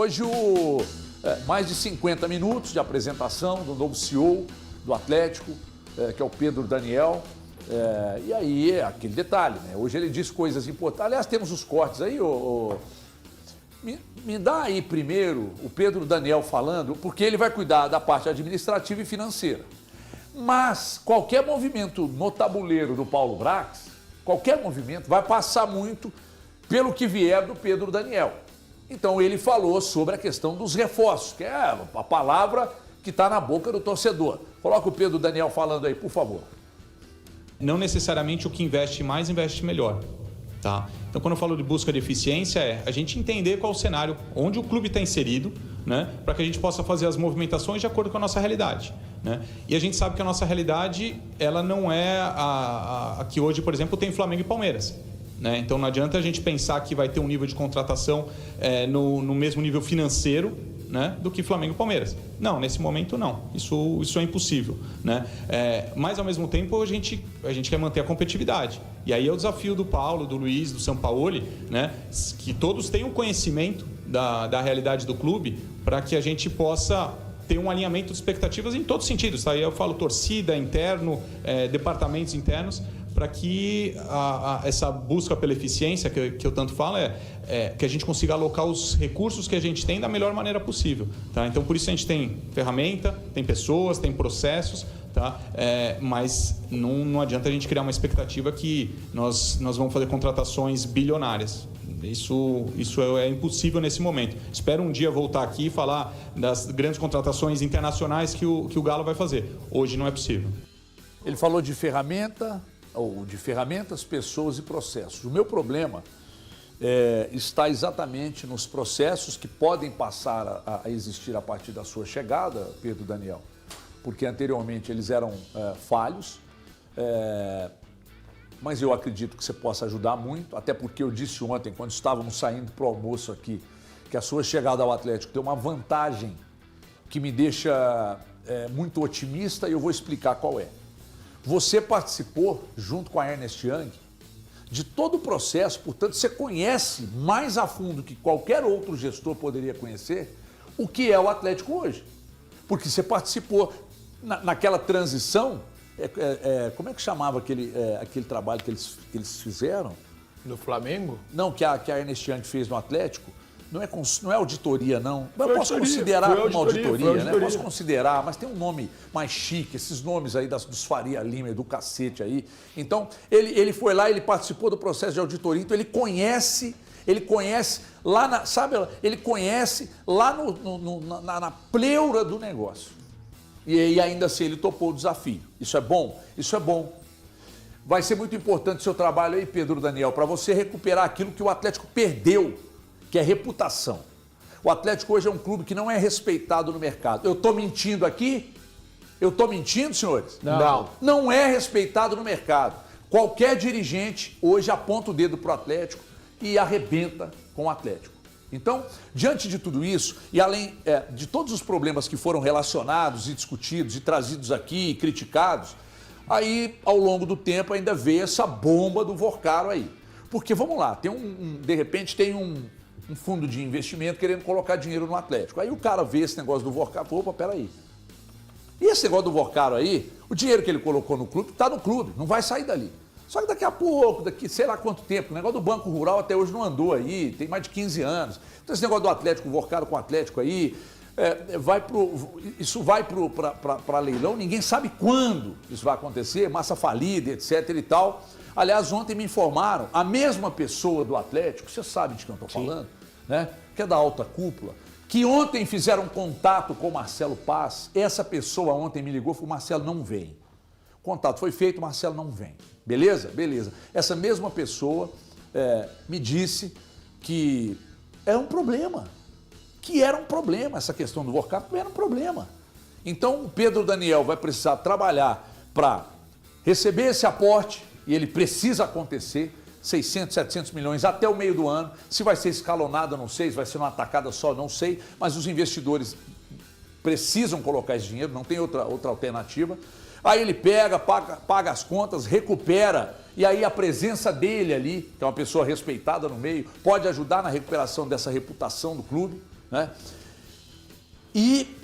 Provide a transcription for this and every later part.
Hoje, mais de 50 minutos de apresentação do novo CEO do Atlético, que é o Pedro Daniel. E aí é aquele detalhe, né? Hoje ele disse coisas importantes. Aliás, temos os cortes aí. Me dá aí primeiro o Pedro Daniel falando, porque ele vai cuidar da parte administrativa e financeira. Mas qualquer movimento no tabuleiro do Paulo Brax, qualquer movimento, vai passar muito pelo que vier do Pedro Daniel. Então ele falou sobre a questão dos reforços, que é a palavra que está na boca do torcedor. Coloca o Pedro Daniel falando aí, por favor. Não necessariamente o que investe mais, investe melhor. Tá? Então, quando eu falo de busca de eficiência, é a gente entender qual o cenário, onde o clube está inserido, né, para que a gente possa fazer as movimentações de acordo com a nossa realidade. Né? E a gente sabe que a nossa realidade ela não é a que hoje, por exemplo, tem Flamengo e Palmeiras. Né? Então, não adianta a gente pensar que vai ter um nível de contratação no mesmo nível financeiro, né, do que Flamengo e Palmeiras. Não, nesse momento não. Isso é impossível. Né? Mas, ao mesmo tempo, a gente quer manter a competitividade. E aí é o desafio do Paulo, do Luiz, do Sampaoli, né, que todos tenham conhecimento da realidade do clube para que a gente possa ter um alinhamento de expectativas em todos os sentidos. Tá? Aí eu falo torcida, interno, departamentos internos, para que essa busca pela eficiência que eu tanto falo que a gente consiga alocar os recursos que a gente tem da melhor maneira possível. Tá? Então, por isso a gente tem ferramenta, tem pessoas, tem processos, tá? Mas não adianta a gente criar uma expectativa que nós vamos fazer contratações bilionárias. Isso é impossível nesse momento. Espero um dia voltar aqui e falar das grandes contratações internacionais que o Galo vai fazer. Hoje não é possível. Ele falou de ferramentas, pessoas e processos. O meu problema está exatamente nos processos que podem passar a existir a partir da sua chegada, Pedro Daniel, porque anteriormente eles eram falhos, mas eu acredito que você possa ajudar muito, até porque eu disse ontem, quando estávamos saindo para o almoço aqui, que a sua chegada ao Atlético tem uma vantagem que me deixa muito otimista e eu vou explicar qual é. Você participou, junto com a Ernest Young, de todo o processo, portanto, você conhece mais a fundo que qualquer outro gestor poderia conhecer o que é o Atlético hoje. Porque você participou naquela transição, como é que chamava aquele trabalho que eles fizeram? No Flamengo? Não, que a Ernest Young fez no Atlético. Não é auditoria, não. Eu posso considerar como auditoria, né? Posso considerar, mas tem um nome mais chique, esses nomes aí dos Faria Lima e do cacete aí. Então, ele foi lá, ele participou do processo de auditoria, então ele conhece lá ele conhece lá na pleura do negócio. E ainda assim ele topou o desafio. Isso é bom? Isso é bom. Vai ser muito importante o seu trabalho aí, Pedro Daniel, para você recuperar aquilo que o Atlético perdeu, que é reputação. O Atlético hoje é um clube que não é respeitado no mercado. Eu estou mentindo aqui? Eu estou mentindo, senhores? Não. Não é respeitado no mercado. Qualquer dirigente hoje aponta o dedo para o Atlético e arrebenta com o Atlético. Então, diante de tudo isso, e além de todos os problemas que foram relacionados e discutidos e trazidos aqui e criticados, aí, ao longo do tempo, ainda veio essa bomba do Vorcaro aí. Porque, vamos lá, de repente tem um fundo de investimento querendo colocar dinheiro no Atlético. Aí o cara vê esse negócio do Vorcaro e fala, opa, peraí. E esse negócio do Vorcaro aí, o dinheiro que ele colocou no clube, está no clube, não vai sair dali. Só que daqui a pouco, daqui sei lá quanto tempo, o negócio do Banco Rural até hoje não andou aí, tem mais de 15 anos. Então esse negócio do Atlético, o Vorcaro com o Atlético aí, isso vai para leilão, ninguém sabe quando isso vai acontecer, massa falida, etc e tal. Aliás, ontem me informaram, a mesma pessoa do Atlético, você sabe de quem eu estou falando, né? Que é da alta cúpula, que ontem fizeram contato com o Marcelo Paz. Essa pessoa ontem me ligou e falou, Marcelo, não vem. O contato foi feito, Marcelo não vem. Beleza? Beleza. Essa mesma pessoa me disse que era um problema. Que era um problema essa questão do Vorcaro, era um problema. Então o Pedro Daniel vai precisar trabalhar para receber esse aporte, e ele precisa acontecer, 600, 700 milhões até o meio do ano. Se vai ser escalonado, eu não sei, se vai ser uma atacada só, não sei, mas os investidores precisam colocar esse dinheiro, não tem outra alternativa. Aí ele paga as contas, recupera, e aí a presença dele ali, que é uma pessoa respeitada no meio, pode ajudar na recuperação dessa reputação do clube. né? E,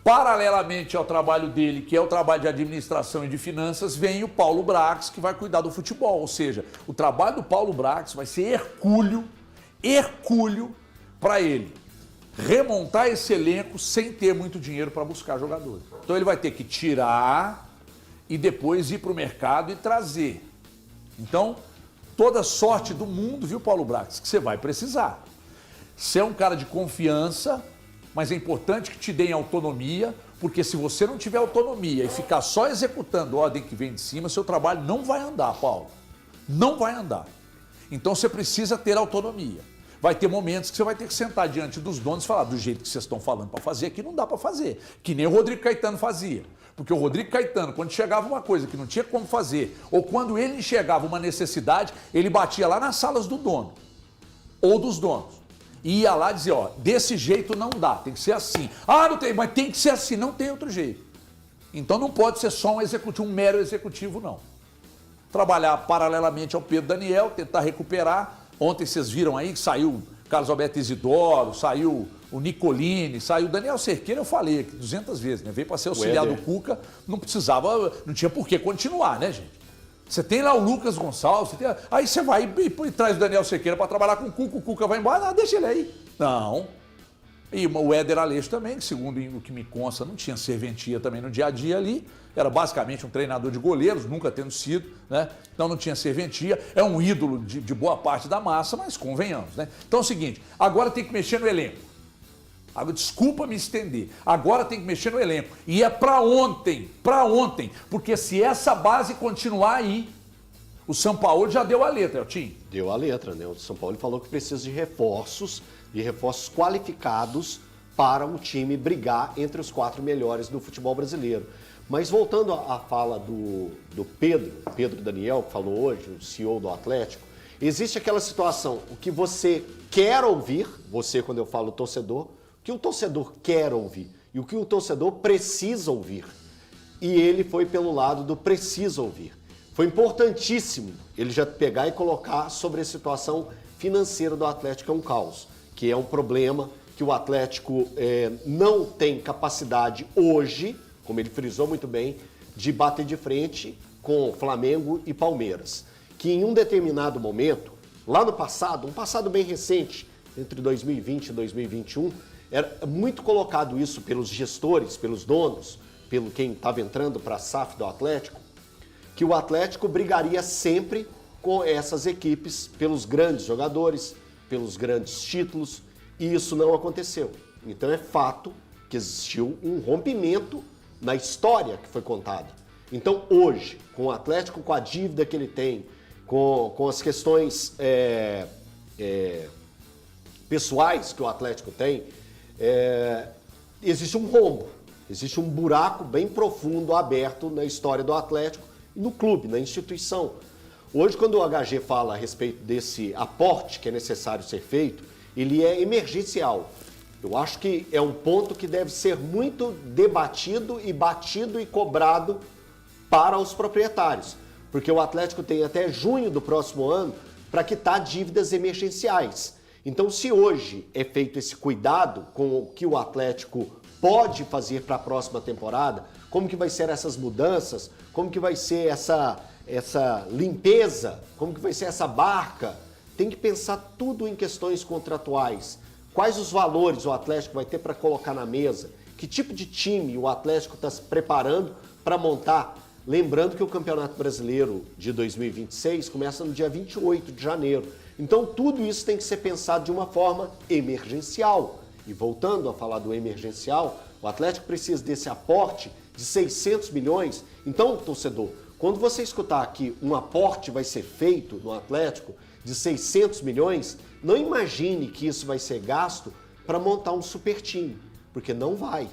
paralelamente ao trabalho dele, que é o trabalho de administração e de finanças, vem o Paulo Brax, que vai cuidar do futebol. Ou seja, o trabalho do Paulo Brax vai ser hercúleo para ele remontar esse elenco sem ter muito dinheiro para buscar jogadores. Então ele vai ter que tirar e depois ir para o mercado e trazer. Então, toda sorte do mundo, viu, Paulo Brax, que você vai precisar. Você é um cara de confiança, mas é importante que te deem autonomia, porque se você não tiver autonomia e ficar só executando ordem que vem de cima, seu trabalho não vai andar, Paulo. Não vai andar. Então você precisa ter autonomia. Vai ter momentos que você vai ter que sentar diante dos donos e falar do jeito que vocês estão falando para fazer, aqui não dá para fazer. Que nem o Rodrigo Caetano fazia. Porque o Rodrigo Caetano, quando chegava uma coisa que não tinha como fazer, ou quando ele enxergava uma necessidade, ele batia lá nas salas do dono, ou dos donos. E ia lá e dizia, ó, desse jeito não dá, tem que ser assim. Ah, não tem, mas tem que ser assim, não tem outro jeito. Então não pode ser só um mero executivo, não. Trabalhar paralelamente ao Pedro Daniel, tentar recuperar. Ontem vocês viram aí que saiu Carlos Alberto Isidoro, saiu o Nicolini, saiu o Daniel Cerqueira, eu falei aqui 200 vezes, né? Veio para ser auxiliar do Cuca, não precisava, não tinha por que continuar, né, gente? Você tem lá o Lucas Gonçalves, aí você vai e traz o Daniel Cerqueira para trabalhar com o Cuca vai embora, não, deixa ele aí. Não. E o Éder Aleixo também, que segundo o que me consta, não tinha serventia também no dia a dia ali, era basicamente um treinador de goleiros, nunca tendo sido, né? Então não tinha serventia, é um ídolo de boa parte da massa, mas convenhamos, né? Então é o seguinte, agora tem que mexer no elenco. Desculpa me estender, agora tem que mexer no elenco. E é para ontem, porque se essa base continuar aí, o São Paulo já deu a letra, Eltinho. Deu a letra, né? O São Paulo falou que precisa de reforços qualificados para um time brigar entre os 4 melhores do futebol brasileiro. Mas voltando à fala do Pedro Daniel, que falou hoje, o CEO do Atlético, existe aquela situação, o que você quer ouvir, você quando eu falo torcedor, o que o torcedor quer ouvir e o que o torcedor precisa ouvir. E ele foi pelo lado do precisa ouvir. Foi importantíssimo ele já pegar e colocar sobre a situação financeira do Atlético, que é um caos, que é um problema, que o Atlético não tem capacidade hoje, como ele frisou muito bem, de bater de frente com Flamengo e Palmeiras. Que em um determinado momento, lá no passado, um passado bem recente, entre 2020 e 2021, era muito colocado isso pelos gestores, pelos donos, pelo quem estava entrando para a SAF do Atlético, que o Atlético brigaria sempre com essas equipes pelos grandes jogadores, pelos grandes títulos, e isso não aconteceu. Então é fato que existiu um rompimento na história que foi contada. Então hoje, com o Atlético, com a dívida que ele tem, com as questões pessoais que o Atlético tem, existe um rombo, existe um buraco bem profundo aberto na história do Atlético e no clube, na instituição. Hoje, quando o HG fala a respeito desse aporte que é necessário ser feito, ele é emergencial. Eu acho que é um ponto que deve ser muito debatido e batido e cobrado para os proprietários, porque o Atlético tem até junho do próximo ano para quitar dívidas emergenciais. Então, se hoje é feito esse cuidado com o que o Atlético pode fazer para a próxima temporada, como que vai ser essas mudanças, como que vai ser essa limpeza, como que vai ser essa barca, tem que pensar tudo em questões contratuais. Quais os valores o Atlético vai ter para colocar na mesa? Que tipo de time o Atlético está se preparando para montar? Lembrando que o Campeonato Brasileiro de 2026 começa no dia 28 de janeiro. Então tudo isso tem que ser pensado de uma forma emergencial. E voltando a falar do emergencial, o Atlético precisa desse aporte de 600 milhões. Então, torcedor, quando você escutar que um aporte vai ser feito no Atlético de 600 milhões, não imagine que isso vai ser gasto para montar um super time, porque não vai.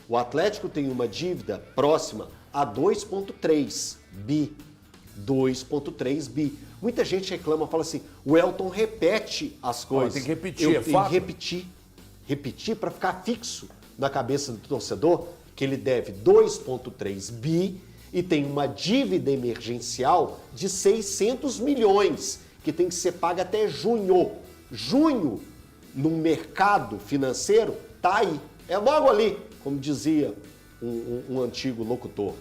O Atlético tem uma dívida próxima a 2,3 bi. 2,3 bi. Muita gente reclama, fala assim, o Elton repete as coisas. Tem que repetir, Eu tenho que repetir para ficar fixo na cabeça do torcedor que ele deve 2,3 bi e tem uma dívida emergencial de 600 milhões, que tem que ser paga até junho. Junho! num mercado financeiro, tá aí. É logo ali, como dizia um antigo locutor.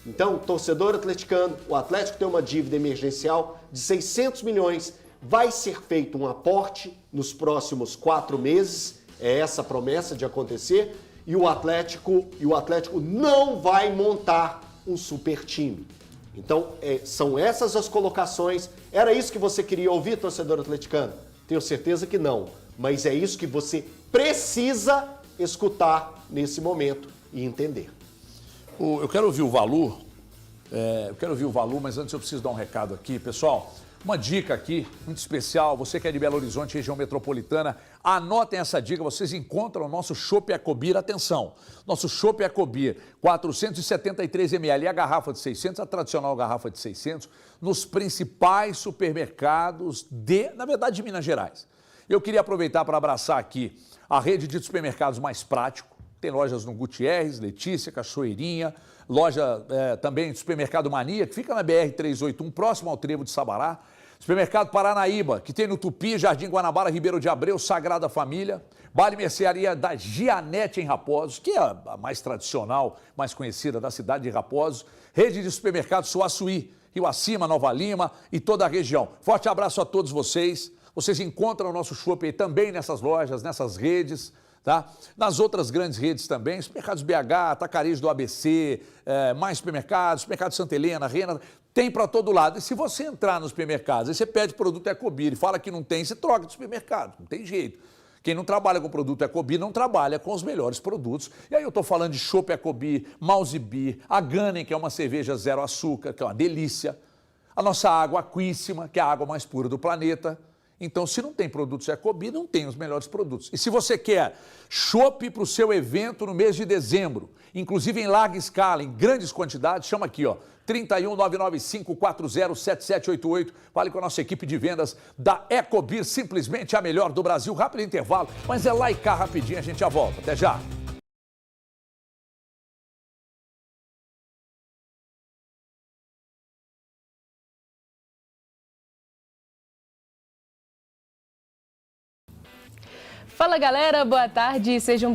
Então, torcedor atleticano, o Atlético tem uma dívida emergencial de 600 milhões. Vai ser feito um aporte nos próximos 4 meses. É essa a promessa de acontecer. E o Atlético não vai montar um super time. Então, são essas as colocações. Era isso que você queria ouvir, torcedor atleticano? Tenho certeza que não. Mas é isso que você precisa escutar nesse momento e entender. Eu quero ouvir o Valu, mas antes eu preciso dar um recado aqui. Pessoal, uma dica aqui, muito especial, você que é de Belo Horizonte, região metropolitana, anotem essa dica, vocês encontram o nosso Chopp Ecobir, atenção, nosso Chopp Ecobir, 473 ml, a garrafa de 600, a tradicional garrafa de 600, nos principais supermercados de Minas Gerais. Eu queria aproveitar para abraçar aqui a rede de supermercados Mais Prático. Tem lojas no Gutierrez, Letícia, Cachoeirinha, loja também do Supermercado Mania, que fica na BR-381, próximo ao Trevo de Sabará. Supermercado Paranaíba, que tem no Tupi, Jardim Guanabara, Ribeiro de Abreu, Sagrada Família. Vale Mercearia da Gianete em Raposos, que é a mais tradicional, mais conhecida da cidade de Raposos. Rede de supermercados Suaçuí, Rio Acima, Nova Lima e toda a região. Forte abraço a todos vocês. Vocês encontram o nosso Chopp também nessas lojas, nessas redes. Tá? Nas outras grandes redes também, supermercados BH, Atacarejo do ABC, mais supermercados, supermercado Santa Helena, Rena, tem para todo lado. E se você entrar nos supermercados e você pede produto Ecobir e fala que não tem, você troca de supermercado, não tem jeito. Quem não trabalha com produto Ecobir não trabalha com os melhores produtos. E aí eu estou falando de Chopp Ecobir, Mouse Beer, a Gunning, que é uma cerveja zero açúcar, que é uma delícia, a nossa água Aquíssima, que é a água mais pura do planeta. Então, se não tem produtos Ecobir, não tem os melhores produtos. E se você quer chopp para o seu evento no mês de dezembro, inclusive em larga escala, em grandes quantidades, chama aqui, ó, 31995407788. Fale com a nossa equipe de vendas da Ecobir, simplesmente a melhor do Brasil. Rápido intervalo, mas é lá e cá rapidinho, a gente já volta. Até já. Fala galera, boa tarde, sejam bem-vindos.